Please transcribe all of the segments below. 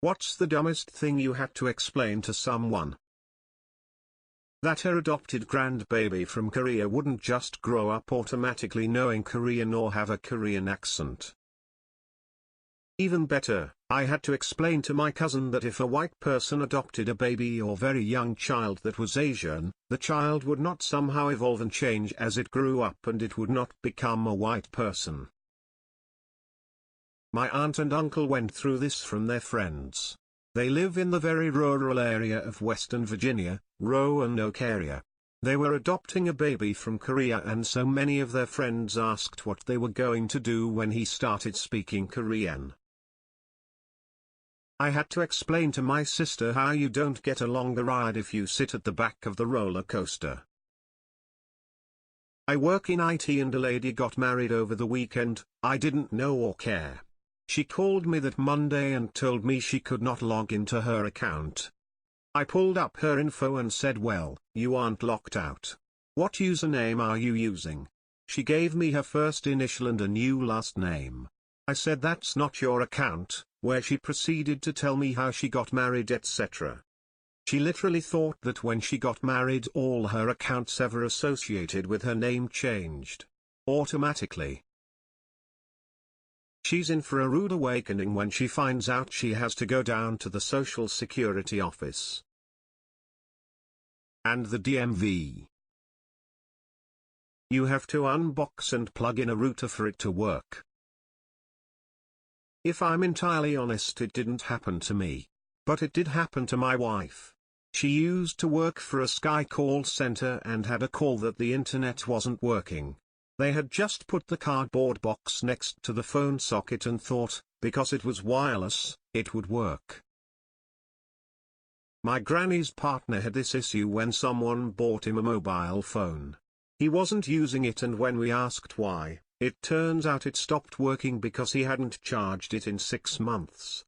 What's the dumbest thing you had to explain to someone? That her adopted grandbaby from Korea wouldn't just grow up automatically knowing Korean or have a Korean accent. Even better, I had to explain to my cousin that if a white person adopted a baby or very young child that was Asian, the child would not somehow evolve and change as it grew up and it would not become a white person. My aunt and uncle went through this from their friends. They live in the very rural area of Western Virginia, Roanoke area. They were adopting a baby from Korea and so many of their friends asked what they were going to do when he started speaking Korean. I had to explain to my sister how you don't get a longer ride if you sit at the back of the roller coaster. I work in IT and a lady got married over the weekend. I didn't know or care. She called me that Monday and told me she could not log into her account. I pulled up her info and said, well, you aren't locked out. What username are you using? She gave me her first initial and a new last name. I said that's not your account, where she proceeded to tell me how she got married etc. She literally thought that when she got married all her accounts ever associated with her name changed. Automatically. She's in for a rude awakening when she finds out she has to go down to the Social Security office. And the DMV. You have to unbox and plug in a router for it to work. If I'm entirely honest, it didn't happen to me. But it did happen to my wife. She used to work for a Sky call center and had a call that the internet wasn't working. They had just put the cardboard box next to the phone socket and thought, because it was wireless, it would work. My granny's partner had this issue when someone bought him a mobile phone. He wasn't using it and when we asked why, it turns out it stopped working because he hadn't charged it in 6 months.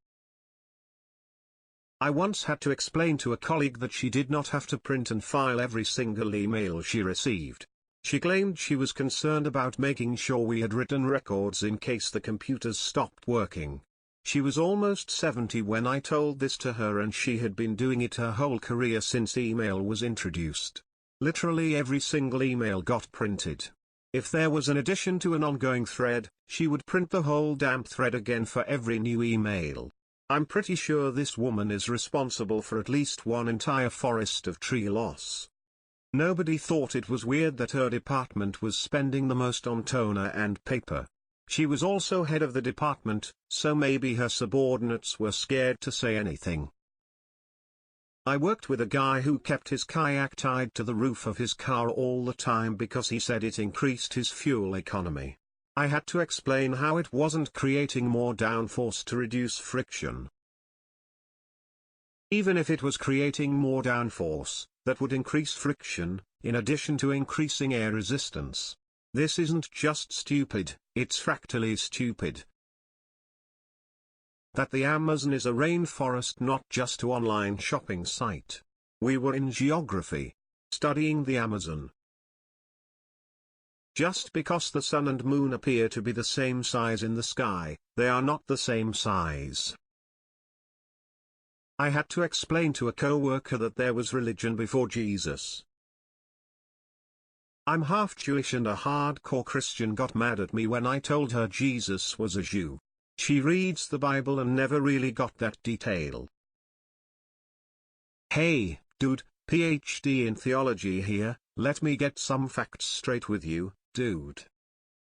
I once had to explain to a colleague that she did not have to print and file every single email she received. She claimed she was concerned about making sure we had written records in case the computers stopped working. She was almost 70 when I told this to her and she had been doing it her whole career since email was introduced. Literally every single email got printed. If there was an addition to an ongoing thread, she would print the whole damn thread again for every new email. I'm pretty sure this woman is responsible for at least one entire forest of tree loss. Nobody thought it was weird that her department was spending the most on toner and paper. She was also head of the department, so maybe her subordinates were scared to say anything. I worked with a guy who kept his kayak tied to the roof of his car all the time because he said it increased his fuel economy. I had to explain how it wasn't creating more downforce to reduce friction. Even if it was creating more downforce, that would increase friction, in addition to increasing air resistance. This isn't just stupid, it's fractally stupid. That the Amazon is a rainforest, not just an online shopping site. We were in geography, studying the Amazon. Just because the sun and moon appear to be the same size in the sky, they are not the same size. I had to explain to a co-worker that there was religion before Jesus. I'm half Jewish and a hardcore Christian got mad at me when I told her Jesus was a Jew. She reads the Bible and never really got that detail. Hey, dude, PhD in theology here, let me get some facts straight with you, dude.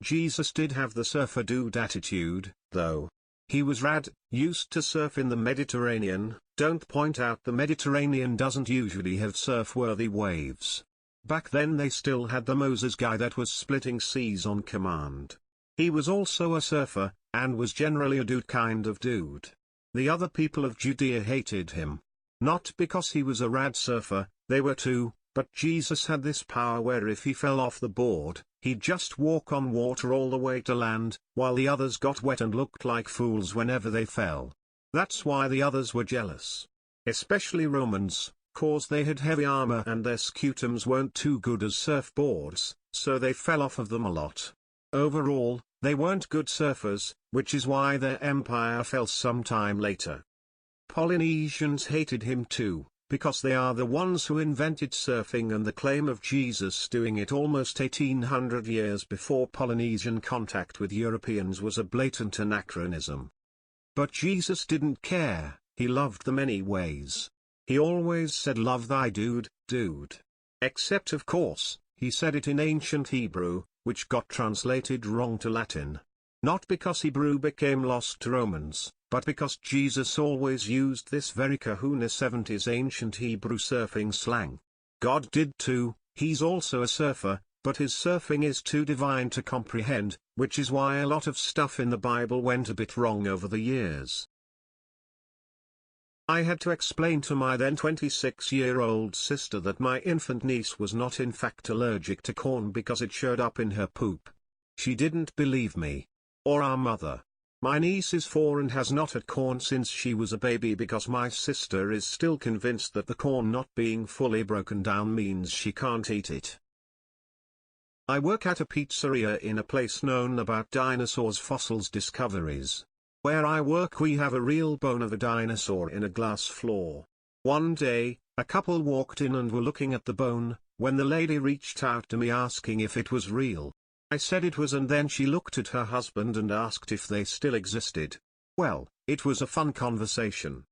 Jesus did have the surfer dude attitude, though. He was rad, used to surf in the Mediterranean. Don't point out the Mediterranean doesn't usually have surf-worthy waves. Back then they still had the Moses guy that was splitting seas on command. He was also a surfer, and was generally a dude kind of dude. The other people of Judea hated him. Not because he was a rad surfer, they were too, but Jesus had this power where if he fell off the board, he'd just walk on water all the way to land, while the others got wet and looked like fools whenever they fell. That's why the others were jealous. Especially Romans, cause they had heavy armor and their scutums weren't too good as surfboards, so they fell off of them a lot. Overall, they weren't good surfers, which is why their empire fell sometime later. Polynesians hated him too, because they are the ones who invented surfing, and the claim of Jesus doing it almost 1800 years before Polynesian contact with Europeans was a blatant anachronism. But Jesus didn't care, he loved them anyways. He always said love thy dude. Except of course, he said it in ancient Hebrew, which got translated wrong to Latin. Not because Hebrew became lost to Romans, but because Jesus always used this very Kahuna 70s ancient Hebrew surfing slang. God did too, he's also a surfer, but his surfing is too divine to comprehend, which is why a lot of stuff in the Bible went a bit wrong over the years. I had to explain to my then 26-year-old sister that my infant niece was not in fact allergic to corn because it showed up in her poop. She didn't believe me. Or our mother. My niece is 4 and has not had corn since she was a baby because my sister is still convinced that the corn not being fully broken down means she can't eat it. I work at a pizzeria in a place known about dinosaurs fossils discoveries. Where I work we have a real bone of a dinosaur in a glass floor. One day, a couple walked in and were looking at the bone, when the lady reached out to me asking if it was real. I said it was, and then she looked at her husband and asked if they still existed. Well, it was a fun conversation.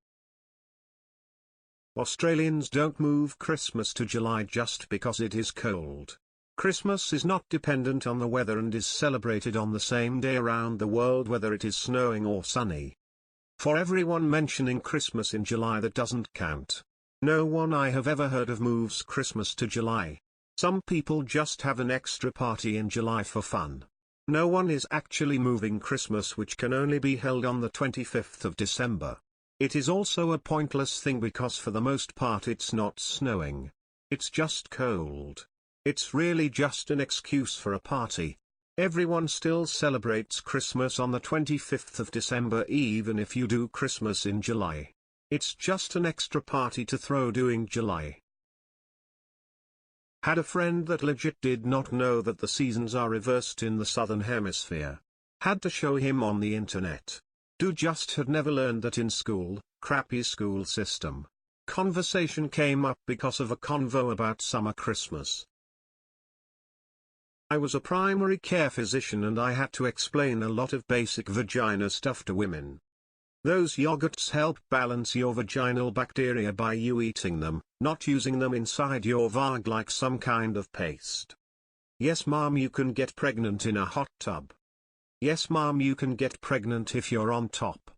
Australians don't move Christmas to July just because it is cold. Christmas is not dependent on the weather and is celebrated on the same day around the world whether it is snowing or sunny. For everyone mentioning Christmas in July, that doesn't count. No one I have ever heard of moves Christmas to July. Some people just have an extra party in July for fun. No one is actually moving Christmas, which can only be held on the 25th of December. It is also a pointless thing because for the most part it's not snowing. It's just cold. It's really just an excuse for a party. Everyone still celebrates Christmas on the 25th of December even if you do Christmas in July. It's just an extra party to throw during July. Had a friend that legit did not know that the seasons are reversed in the southern hemisphere. Had to show him on the internet. Dude just had never learned that in school, crappy school system. Conversation came up because of a convo about summer Christmas. I was a primary care physician and I had to explain a lot of basic vagina stuff to women. Those yogurts help balance your vaginal bacteria by you eating them, not using them inside your vag like some kind of paste. Yes mom, you can get pregnant in a hot tub. Yes mom, you can get pregnant if you're on top.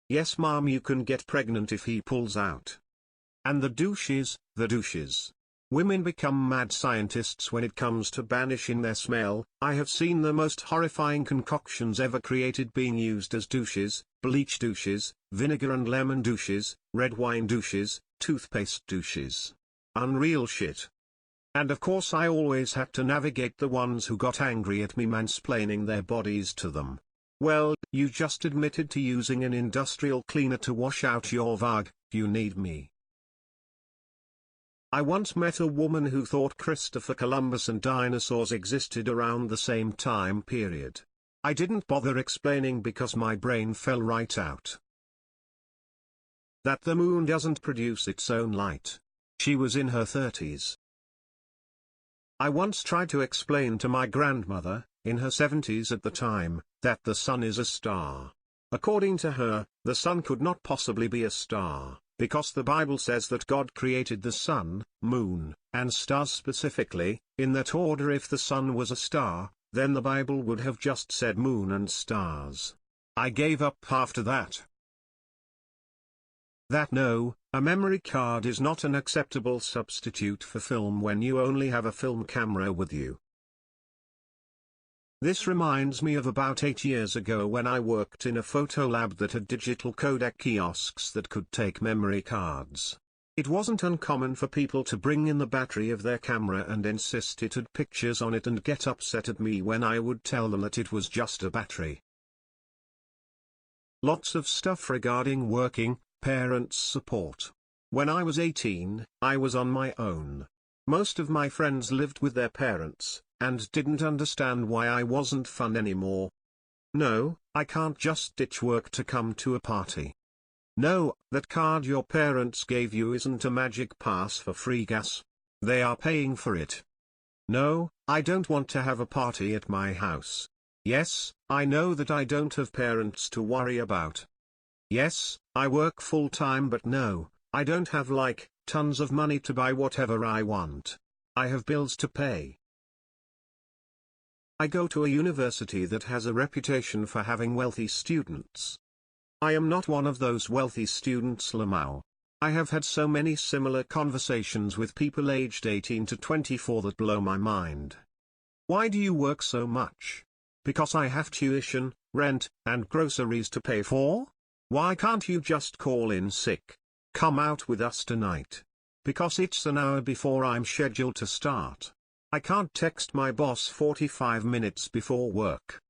Yes mom, you can get pregnant if he pulls out. And the douches. Women become mad scientists when it comes to banishing their smell. I have seen the most horrifying concoctions ever created being used as douches: bleach douches, vinegar and lemon douches, red wine douches, toothpaste douches. Unreal shit. And of course I always had to navigate the ones who got angry at me mansplaining their bodies to them. Well, you just admitted to using an industrial cleaner to wash out your vag, you need me. I once met a woman who thought Christopher Columbus and dinosaurs existed around the same time period. I didn't bother explaining because my brain fell right out. That the moon doesn't produce its own light. She was in her 30s. I once tried to explain to my grandmother, in her 70s at the time, that the sun is a star. According to her, the sun could not possibly be a star, because the Bible says that God created the sun, moon, and stars specifically, in that order. If the sun was a star, then the Bible would have just said moon and stars. I gave up after that. No, a memory card is not an acceptable substitute for film when you only have a film camera with you. This reminds me of about 8 years ago when I worked in a photo lab that had digital codec kiosks that could take memory cards. It wasn't uncommon for people to bring in the battery of their camera and insist it had pictures on it and get upset at me when I would tell them that it was just a battery. Lots of stuff regarding working parents support. When I was 18, I was on my own. Most of my friends lived with their parents, and didn't understand why I wasn't fun anymore. No, I can't just ditch work to come to a party. No, that card your parents gave you isn't a magic pass for free gas. They are paying for it. No, I don't want to have a party at my house. Yes, I know that I don't have parents to worry about. Yes, I work full-time, but no, I don't have tons of money to buy whatever I want. I have bills to pay. I go to a university that has a reputation for having wealthy students. I am not one of those wealthy students, Lamau. I have had so many similar conversations with people aged 18 to 24 that blow my mind. Why do you work so much? Because I have tuition, rent, and groceries to pay for? Why can't you just call in sick? Come out with us tonight. Because it's an hour before I'm scheduled to start. I can't text my boss 45 minutes before work.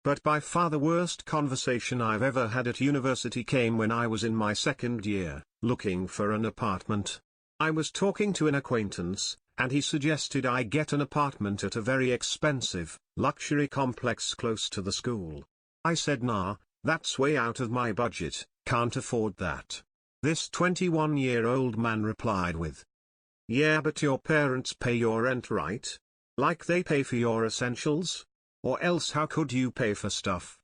But by far the worst conversation I've ever had at university came when I was in my second year, looking for an apartment. I was talking to an acquaintance, and he suggested I get an apartment at a very expensive, luxury complex close to the school. I said nah, that's way out of my budget, can't afford that. This 21-year-old man replied with, yeah, but your parents pay your rent, right? Like they pay for your essentials? Or else how could you pay for stuff